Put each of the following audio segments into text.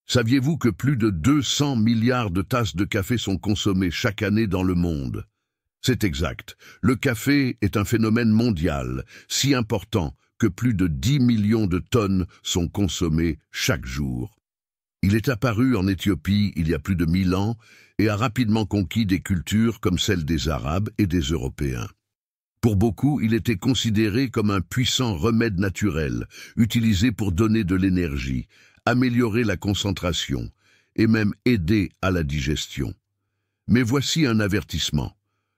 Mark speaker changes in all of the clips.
Speaker 1: Saviez-vous que plus de 200 milliards de tasses de café sont consommées chaque année dans le monde? C'est exact. Le café est un phénomène mondial, si important que plus de 10 millions de tonnes sont consommées chaque jour. Il est apparu en Éthiopie il y a plus de 1000 ans et a rapidement conquis des cultures comme celle des Arabes et des Européens. Pour beaucoup, il était considéré comme un puissant remède naturel, utilisé pour donner de l'énergie, améliorer la concentration et même aider à la digestion. Mais voici un avertissement.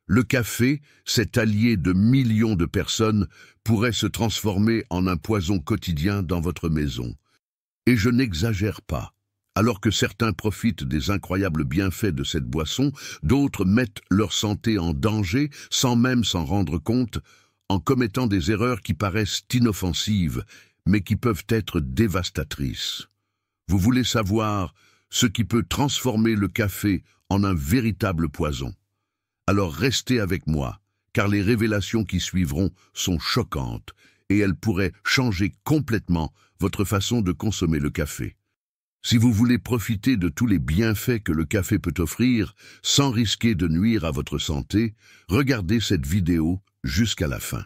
Speaker 1: Le café, cet allié de millions de personnes, pourrait se transformer en un poison quotidien dans votre maison. Et je n'exagère pas. Alors que certains profitent des incroyables bienfaits de cette boisson, d'autres mettent leur santé en danger sans même s'en rendre compte, en commettant des erreurs qui paraissent inoffensives, mais qui peuvent être dévastatrices. Vous voulez savoir ce qui peut transformer le café en un véritable poison? Alors restez avec moi, car les révélations qui suivront sont choquantes et elles pourraient changer complètement votre façon de consommer le café. Si vous voulez profiter de tous les bienfaits que le café peut offrir, sans risquer de nuire à votre santé, regardez cette vidéo jusqu'à la fin.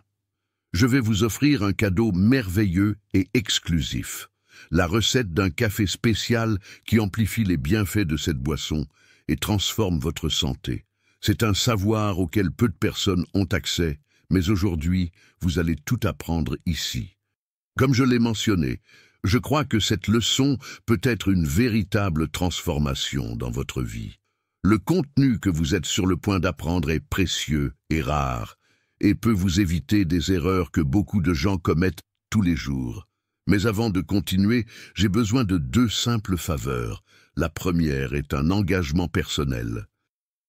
Speaker 1: Je vais vous offrir un cadeau merveilleux et exclusif. La recette d'un café spécial qui amplifie les bienfaits de cette boisson et transforme votre santé. C'est un savoir auquel peu de personnes ont accès, mais aujourd'hui, vous allez tout apprendre ici. Comme je l'ai mentionné, je crois que cette leçon peut être une véritable transformation dans votre vie. Le contenu que vous êtes sur le point d'apprendre est précieux et rare, et peut vous éviter des erreurs que beaucoup de gens commettent tous les jours. Mais avant de continuer, j'ai besoin de 2 simples faveurs. La première est un engagement personnel.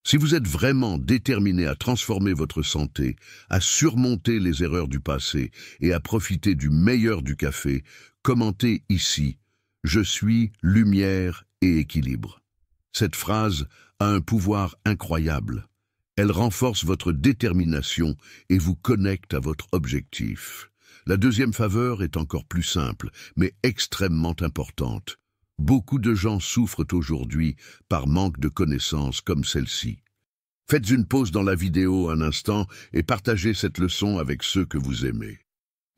Speaker 1: Si vous êtes vraiment déterminé à transformer votre santé, à surmonter les erreurs du passé et à profiter du meilleur du café, commentez ici « Je suis lumière et équilibre ». Cette phrase a un pouvoir incroyable. Elle renforce votre détermination et vous connecte à votre objectif. La deuxième faveur est encore plus simple, mais extrêmement importante. Beaucoup de gens souffrent aujourd'hui par manque de connaissances comme celle-ci. Faites une pause dans la vidéo un instant et partagez cette leçon avec ceux que vous aimez.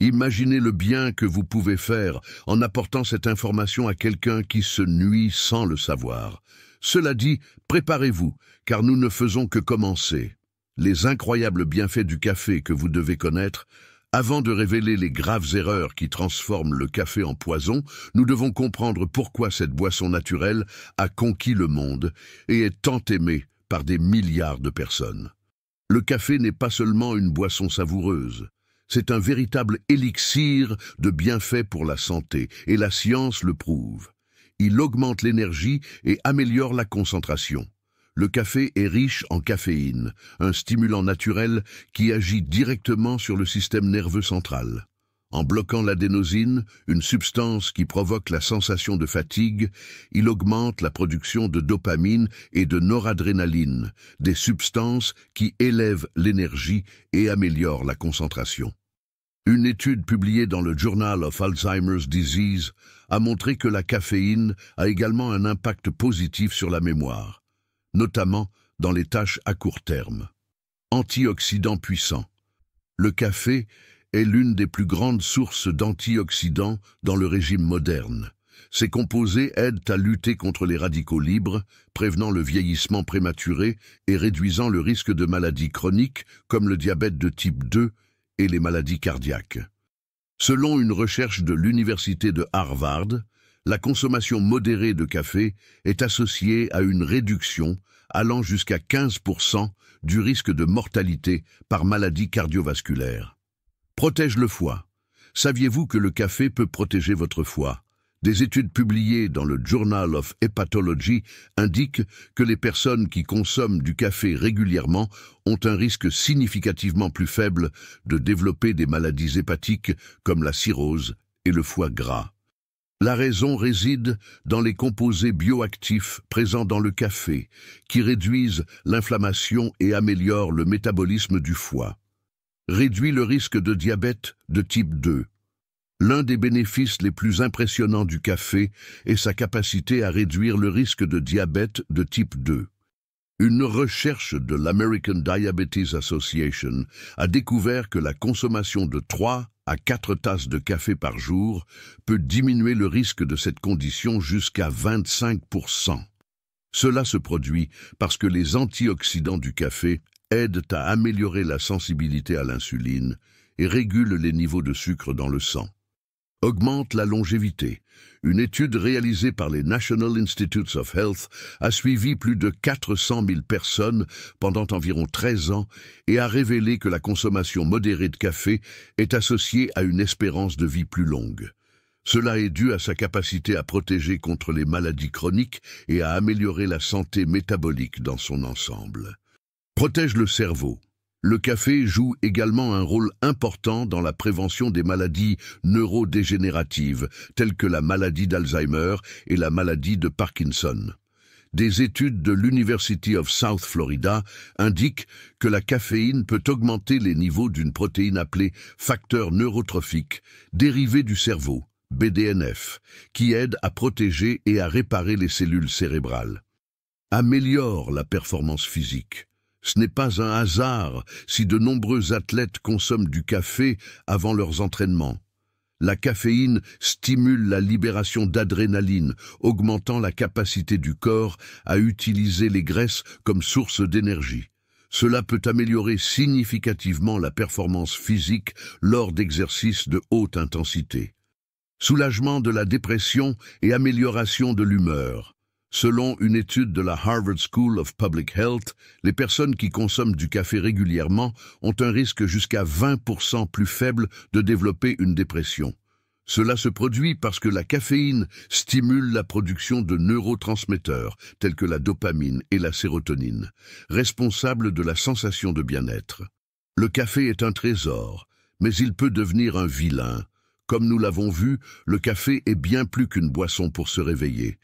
Speaker 1: Imaginez le bien que vous pouvez faire en apportant cette information à quelqu'un qui se nuit sans le savoir. Cela dit, préparez-vous, car nous ne faisons que commencer. Les incroyables bienfaits du café que vous devez connaître. Avant de révéler les graves erreurs qui transforment le café en poison, nous devons comprendre pourquoi cette boisson naturelle a conquis le monde et est tant aimée par des milliards de personnes. Le café n'est pas seulement une boisson savoureuse, c'est un véritable élixir de bienfaits pour la santé, et la science le prouve. Il augmente l'énergie et améliore la concentration. Le café est riche en caféine, un stimulant naturel qui agit directement sur le système nerveux central. En bloquant l'adénosine, une substance qui provoque la sensation de fatigue, il augmente la production de dopamine et de noradrénaline, des substances qui élèvent l'énergie et améliorent la concentration. Une étude publiée dans le Journal of Alzheimer's Disease a montré que la caféine a également un impact positif sur la mémoire, notamment dans les tâches à court terme. Antioxydants puissants. Le café est l'une des plus grandes sources d'antioxydants dans le régime moderne. Ces composés aident à lutter contre les radicaux libres, prévenant le vieillissement prématuré et réduisant le risque de maladies chroniques comme le diabète de type 2 et les maladies cardiaques. Selon une recherche de l'université de Harvard, la consommation modérée de café est associée à une réduction allant jusqu'à 15% du risque de mortalité par maladie cardiovasculaire. Protège le foie. Saviez-vous que le café peut protéger votre foie? Des études publiées dans le Journal of Hepatology indiquent que les personnes qui consomment du café régulièrement ont un risque significativement plus faible de développer des maladies hépatiques comme la cirrhose et le foie gras. La raison réside dans les composés bioactifs présents dans le café, qui réduisent l'inflammation et améliorent le métabolisme du foie. Réduit le risque de diabète de type 2. L'un des bénéfices les plus impressionnants du café est sa capacité à réduire le risque de diabète de type 2. Une recherche de l'American Diabetes Association a découvert que la consommation de 3 à 4 tasses de café par jour peut diminuer le risque de cette condition jusqu'à 25%. Cela se produit parce que les antioxydants du café aident à améliorer la sensibilité à l'insuline et régulent les niveaux de sucre dans le sang. Augmente la longévité. Une étude réalisée par les National Institutes of Health a suivi plus de 400 000 personnes pendant environ 13 ans et a révélé que la consommation modérée de café est associée à une espérance de vie plus longue. Cela est dû à sa capacité à protéger contre les maladies chroniques et à améliorer la santé métabolique dans son ensemble. Protège le cerveau. Le café joue également un rôle important dans la prévention des maladies neurodégénératives, telles que la maladie d'Alzheimer et la maladie de Parkinson. Des études de l'University of South Florida indiquent que la caféine peut augmenter les niveaux d'une protéine appelée facteur neurotrophique, dérivée du cerveau, BDNF, qui aide à protéger et à réparer les cellules cérébrales. Améliore la performance physique. Ce n'est pas un hasard si de nombreux athlètes consomment du café avant leurs entraînements. La caféine stimule la libération d'adrénaline, augmentant la capacité du corps à utiliser les graisses comme source d'énergie. Cela peut améliorer significativement la performance physique lors d'exercices de haute intensité. Soulagement de la dépression et amélioration de l'humeur. Selon une étude de la Harvard School of Public Health, les personnes qui consomment du café régulièrement ont un risque jusqu'à 20% plus faible de développer une dépression. Cela se produit parce que la caféine stimule la production de neurotransmetteurs tels que la dopamine et la sérotonine, responsables de la sensation de bien-être. Le café est un trésor, mais il peut devenir un vilain. Comme nous l'avons vu, le café est bien plus qu'une boisson pour se réveiller.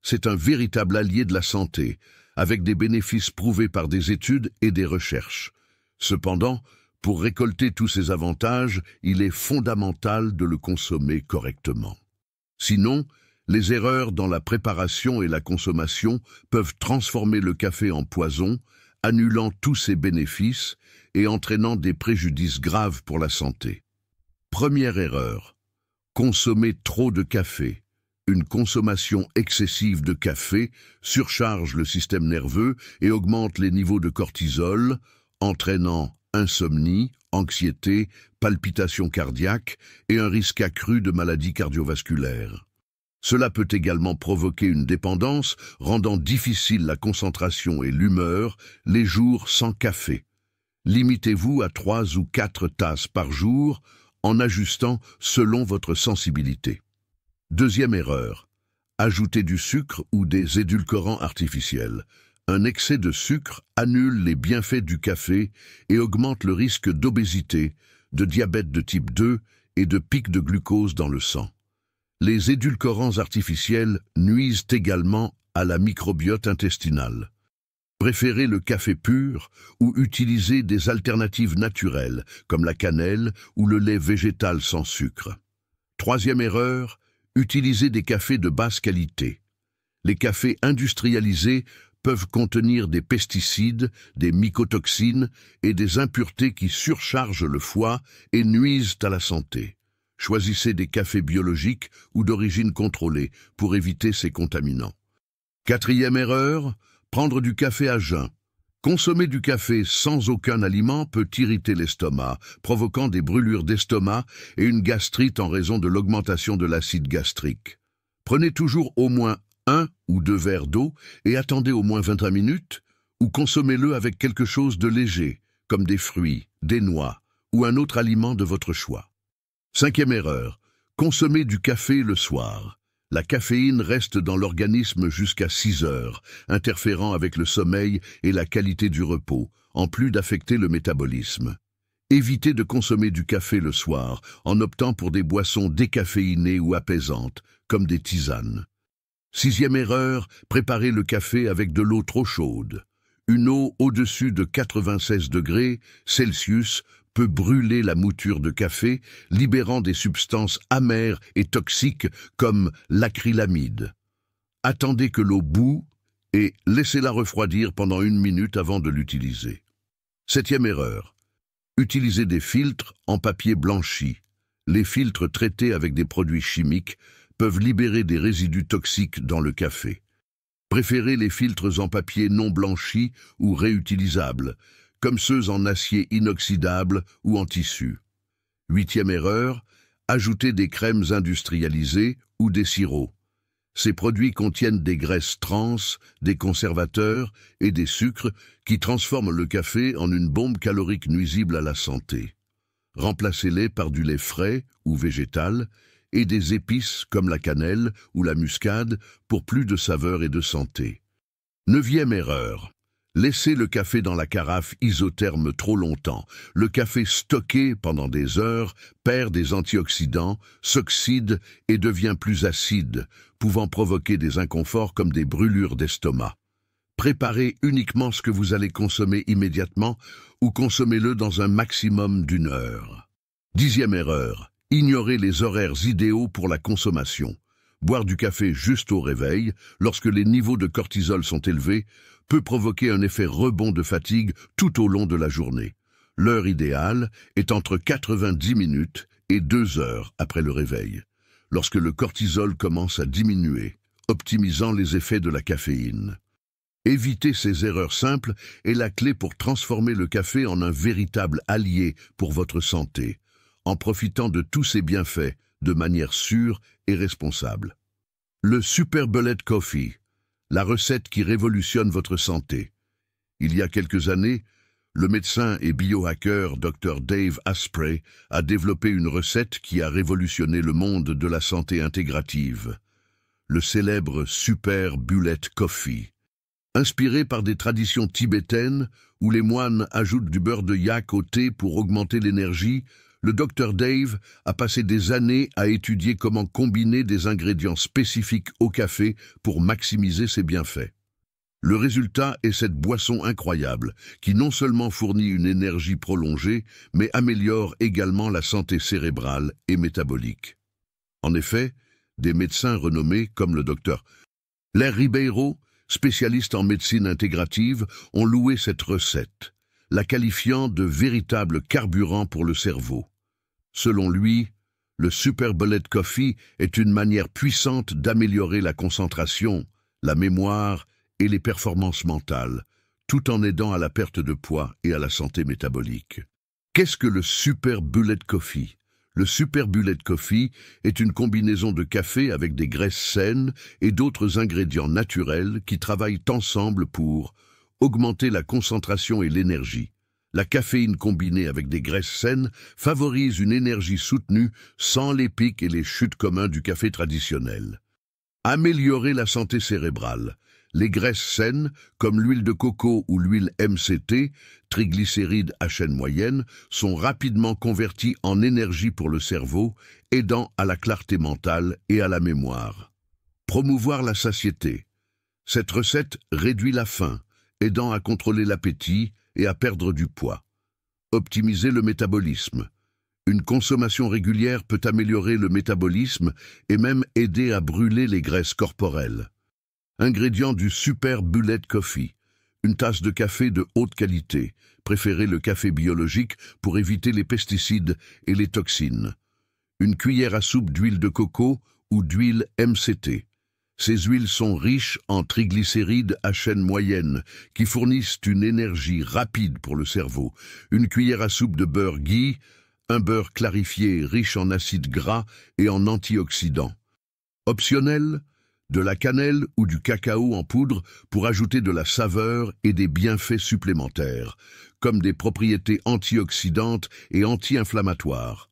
Speaker 1: C'est un véritable allié de la santé, avec des bénéfices prouvés par des études et des recherches. Cependant, pour récolter tous ces avantages, il est fondamental de le consommer correctement. Sinon, les erreurs dans la préparation et la consommation peuvent transformer le café en poison, annulant tous ses bénéfices et entraînant des préjudices graves pour la santé. Première erreur, consommer trop de café. Une consommation excessive de café surcharge le système nerveux et augmente les niveaux de cortisol, entraînant insomnie, anxiété, palpitations cardiaques et un risque accru de maladies cardiovasculaires. Cela peut également provoquer une dépendance, rendant difficile la concentration et l'humeur les jours sans café. Limitez-vous à 3 ou 4 tasses par jour en ajustant selon votre sensibilité. Deuxième erreur, ajouter du sucre ou des édulcorants artificiels. Un excès de sucre annule les bienfaits du café et augmente le risque d'obésité, de diabète de type 2 et de pic de glucose dans le sang. Les édulcorants artificiels nuisent également à la microbiote intestinale. Préférez le café pur ou utilisez des alternatives naturelles comme la cannelle ou le lait végétal sans sucre. Troisième erreur, utilisez des cafés de basse qualité. Les cafés industrialisés peuvent contenir des pesticides, des mycotoxines et des impuretés qui surchargent le foie et nuisent à la santé. Choisissez des cafés biologiques ou d'origine contrôlée pour éviter ces contaminants. Quatrième erreur, prendre du café à jeun. Consommer du café sans aucun aliment peut irriter l'estomac, provoquant des brûlures d'estomac et une gastrite en raison de l'augmentation de l'acide gastrique. Prenez toujours au moins 1 ou 2 verres d'eau et attendez au moins 25 minutes, ou consommez-le avec quelque chose de léger, comme des fruits, des noix ou un autre aliment de votre choix. Cinquième erreur, consommer du café le soir. La caféine reste dans l'organisme jusqu'à 6 heures, interférant avec le sommeil et la qualité du repos, en plus d'affecter le métabolisme. Évitez de consommer du café le soir en optant pour des boissons décaféinées ou apaisantes, comme des tisanes. Sixième erreur, préparez le café avec de l'eau trop chaude. Une eau au-dessus de 96 degrés Celsius peut brûler la mouture de café, libérant des substances amères et toxiques comme l'acrylamide. Attendez que l'eau bout et laissez-la refroidir pendant 1 minute avant de l'utiliser. 7e erreur. Utilisez des filtres en papier blanchi. Les filtres traités avec des produits chimiques peuvent libérer des résidus toxiques dans le café. Préférez les filtres en papier non blanchi ou réutilisables, comme ceux en acier inoxydable ou en tissu. 8e erreur, ajoutez des crèmes industrialisées ou des sirops. Ces produits contiennent des graisses trans, des conservateurs et des sucres qui transforment le café en une bombe calorique nuisible à la santé. Remplacez-les par du lait frais ou végétal et des épices comme la cannelle ou la muscade pour plus de saveur et de santé. 9e erreur. Laissez le café dans la carafe isotherme trop longtemps. Le café stocké pendant des heures perd des antioxydants, s'oxyde et devient plus acide, pouvant provoquer des inconforts comme des brûlures d'estomac. Préparez uniquement ce que vous allez consommer immédiatement ou consommez-le dans un maximum d'1 heure. 10e erreur. Ignorez les horaires idéaux pour la consommation. Boire du café juste au réveil, lorsque les niveaux de cortisol sont élevés, peut provoquer un effet rebond de fatigue tout au long de la journée. L'heure idéale est entre 90 minutes et 2 heures après le réveil, lorsque le cortisol commence à diminuer, optimisant les effets de la caféine. Éviter ces erreurs simples est la clé pour transformer le café en un véritable allié pour votre santé, en profitant de tous ses bienfaits de manière sûre et responsable. Le Super Bullet Coffee, la recette qui révolutionne votre santé. Il y a quelques années, le médecin et biohacker Dr Dave Asprey a développé une recette qui a révolutionné le monde de la santé intégrative. Le célèbre Super Bullet Coffee. Inspiré par des traditions tibétaines où les moines ajoutent du beurre de yak au thé pour augmenter l'énergie, le Dr Dave a passé des années à étudier comment combiner des ingrédients spécifiques au café pour maximiser ses bienfaits. Le résultat est cette boisson incroyable qui non seulement fournit une énergie prolongée, mais améliore également la santé cérébrale et métabolique. En effet, des médecins renommés comme le Dr Larry Ribeiro, spécialiste en médecine intégrative, ont loué cette recette, la qualifiant de véritable carburant pour le cerveau. Selon lui, le Super Bullet Coffee est une manière puissante d'améliorer la concentration, la mémoire et les performances mentales, tout en aidant à la perte de poids et à la santé métabolique. Qu'est-ce que le Super Bullet Coffee? Le Super Bullet Coffee est une combinaison de café avec des graisses saines et d'autres ingrédients naturels qui travaillent ensemble pour augmenter la concentration et l'énergie. La caféine combinée avec des graisses saines favorise une énergie soutenue sans les pics et les chutes communs du café traditionnel. Améliorer la santé cérébrale. Les graisses saines, comme l'huile de coco ou l'huile MCT, triglycérides à chaîne moyenne, sont rapidement converties en énergie pour le cerveau, aidant à la clarté mentale et à la mémoire. Promouvoir la satiété. Cette recette réduit la faim, aidant à contrôler l'appétit et à perdre du poids. Optimiser le métabolisme. Une consommation régulière peut améliorer le métabolisme et même aider à brûler les graisses corporelles. Ingrédients du Super Bullet Coffee. Une tasse de café de haute qualité. Préférez le café biologique pour éviter les pesticides et les toxines. Une cuillère à soupe d'huile de coco ou d'huile MCT. Ces huiles sont riches en triglycérides à chaîne moyenne qui fournissent une énergie rapide pour le cerveau. Une cuillère à soupe de beurre ghee, un beurre clarifié riche en acides gras et en antioxydants. Optionnel, de la cannelle ou du cacao en poudre pour ajouter de la saveur et des bienfaits supplémentaires, comme des propriétés antioxydantes et anti-inflammatoires.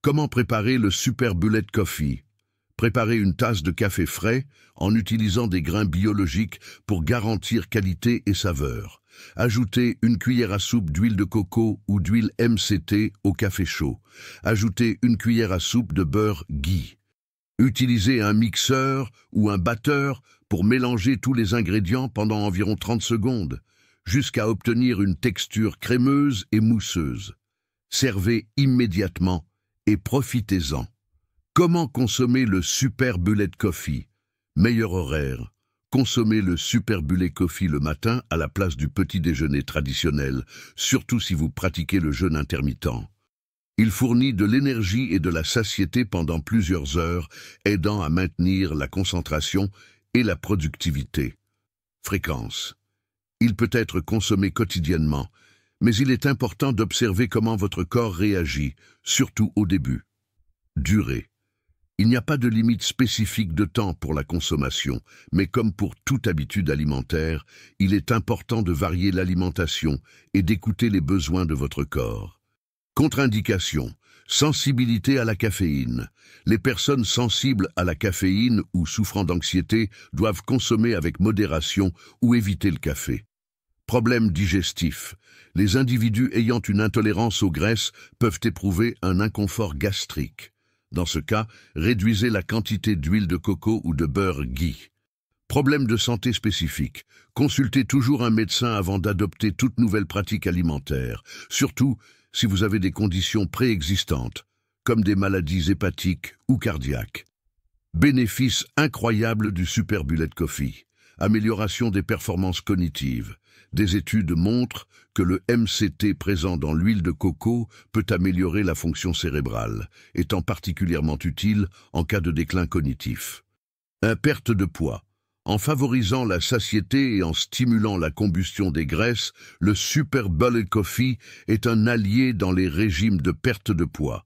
Speaker 1: Comment préparer le Super Bullet Coffee? Préparez une tasse de café frais en utilisant des grains biologiques pour garantir qualité et saveur. Ajoutez une cuillère à soupe d'huile de coco ou d'huile MCT au café chaud. Ajoutez une cuillère à soupe de beurre ghee. Utilisez un mixeur ou un batteur pour mélanger tous les ingrédients pendant environ 30 secondes, jusqu'à obtenir une texture crémeuse et mousseuse. Servez immédiatement et profitez-en. Comment consommer le Super Bullet Coffee? Meilleur horaire. Consommez le Super Bullet Coffee le matin à la place du petit déjeuner traditionnel, surtout si vous pratiquez le jeûne intermittent. Il fournit de l'énergie et de la satiété pendant plusieurs heures, aidant à maintenir la concentration et la productivité. Fréquence. Il peut être consommé quotidiennement, mais il est important d'observer comment votre corps réagit, surtout au début. Durée. Il n'y a pas de limite spécifique de temps pour la consommation, mais comme pour toute habitude alimentaire, il est important de varier l'alimentation et d'écouter les besoins de votre corps. Contre-indication. Sensibilité à la caféine. Les personnes sensibles à la caféine ou souffrant d'anxiété doivent consommer avec modération ou éviter le café. Problème digestif. Les individus ayant une intolérance aux graisses peuvent éprouver un inconfort gastrique. Dans ce cas, réduisez la quantité d'huile de coco ou de beurre ghee. Problème de santé spécifique. Consultez toujours un médecin avant d'adopter toute nouvelle pratique alimentaire, surtout si vous avez des conditions préexistantes, comme des maladies hépatiques ou cardiaques. Bénéfices incroyables du Super Bullet Coffee. Amélioration des performances cognitives. Des études montrent que le MCT présent dans l'huile de coco peut améliorer la fonction cérébrale, étant particulièrement utile en cas de déclin cognitif. Perte de poids. En favorisant la satiété et en stimulant la combustion des graisses, le Super Bullet Coffee est un allié dans les régimes de perte de poids.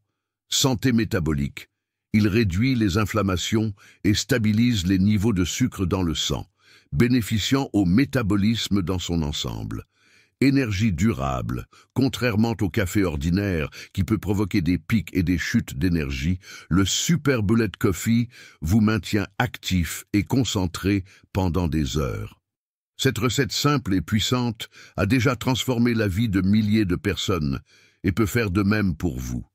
Speaker 1: Santé métabolique. Il réduit les inflammations et stabilise les niveaux de sucre dans le sang, bénéficiant au métabolisme dans son ensemble. Énergie durable. Contrairement au café ordinaire qui peut provoquer des pics et des chutes d'énergie, le Super Bullet Coffee vous maintient actif et concentré pendant des heures. Cette recette simple et puissante a déjà transformé la vie de milliers de personnes et peut faire de même pour vous.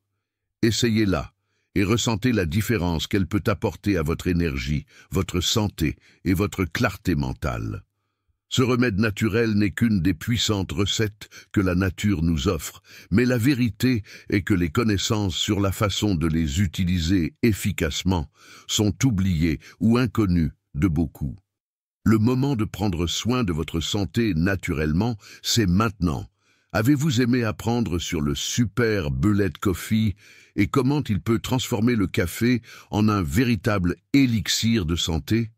Speaker 1: Essayez-la et ressentez la différence qu'elle peut apporter à votre énergie, votre santé et votre clarté mentale. Ce remède naturel n'est qu'une des puissantes recettes que la nature nous offre, mais la vérité est que les connaissances sur la façon de les utiliser efficacement sont oubliées ou inconnues de beaucoup. Le moment de prendre soin de votre santé naturellement, c'est maintenant. Avez-vous aimé apprendre sur le Super Bullet Coffee et comment il peut transformer le café en un véritable élixir de santé?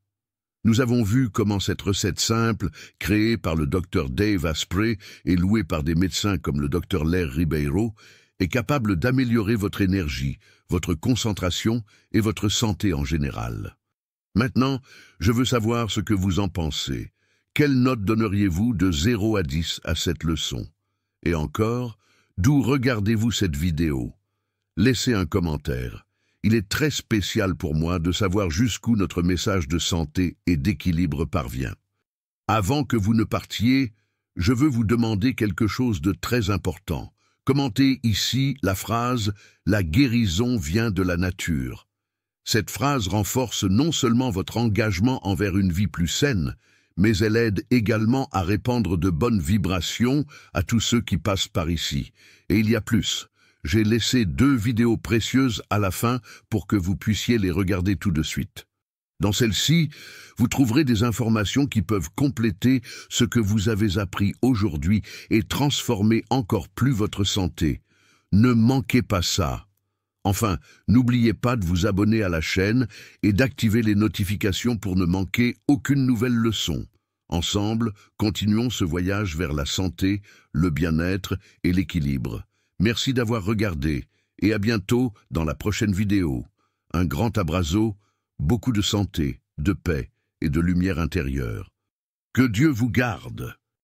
Speaker 1: Nous avons vu comment cette recette simple, créée par le Dr Dave Asprey et louée par des médecins comme le Dr Lair Ribeiro, est capable d'améliorer votre énergie, votre concentration et votre santé en général. Maintenant, je veux savoir ce que vous en pensez. Quelle note donneriez-vous de 0 à 10 à cette leçon? Et encore, d'où regardez-vous cette vidéo? Laissez un commentaire. Il est très spécial pour moi de savoir jusqu'où notre message de santé et d'équilibre parvient. Avant que vous ne partiez, je veux vous demander quelque chose de très important. Commentez ici la phrase « La guérison vient de la nature ». Cette phrase renforce non seulement votre engagement envers une vie plus saine, mais elle aide également à répandre de bonnes vibrations à tous ceux qui passent par ici. Et il y a plus. J'ai laissé 2 vidéos précieuses à la fin pour que vous puissiez les regarder tout de suite. Dans celle-ci, vous trouverez des informations qui peuvent compléter ce que vous avez appris aujourd'hui et transformer encore plus votre santé. Ne manquez pas ça. Enfin, n'oubliez pas de vous abonner à la chaîne et d'activer les notifications pour ne manquer aucune nouvelle leçon. Ensemble, continuons ce voyage vers la santé, le bien-être et l'équilibre. Merci d'avoir regardé et à bientôt dans la prochaine vidéo. Un grand abrazo, beaucoup de santé, de paix et de lumière intérieure. Que Dieu vous garde.